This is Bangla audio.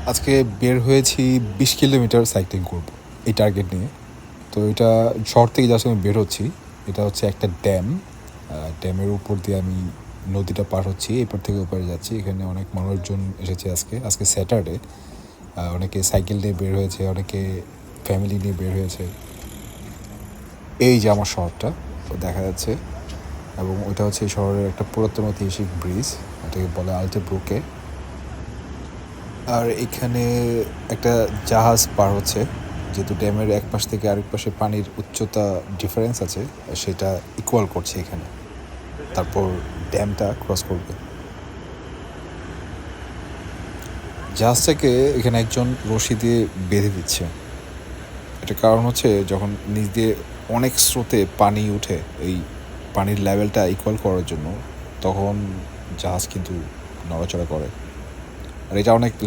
আজকে বের হয়েছি 20 কিলোমিটার সাইক্লিং করব এই টার্গেট নিয়ে। তো এটা শহর থেকে জাস্ট আমি বের হচ্ছি। এটা হচ্ছে একটা ড্যাম। ড্যামের উপর দিয়ে আমি নদীটা পার হচ্ছি, এপার থেকে ওপারে যাচ্ছি। এখানে অনেক মানুষজন এসেছে আজকে স্যাটারডে। অনেকে সাইকেল নিয়ে বের হয়েছে, অনেকে ফ্যামিলি নিয়ে বের হয়েছে। এই যে আমার শহরটা দেখা যাচ্ছে, এবং ওইটা হচ্ছে এই শহরের একটা পুরাতন ঐতিহাসিক ব্রিজ, এটাকে বলে আলটে ব্রুকে। আর এখানে একটা জাহাজ পার হচ্ছে, যেহেতু ড্যামের এক পাশ থেকে আরেক পাশে পানির উচ্চতা ডিফারেন্স আছে, সেটা ইকুয়াল করছে এখানে, তারপর ড্যামটা ক্রস করবে। জাহাজটাকে এখানে একজন রশি দিয়ে বেঁধে দিচ্ছে। এটা কারণ হচ্ছে যখন নিচ দিয়ে অনেক স্রোতে পানি উঠে, এই পানির লেভেলটা ইকুয়াল করার জন্য, তখন জাহাজ কিন্তু নড়াচড়া করে। আর এটা অনেক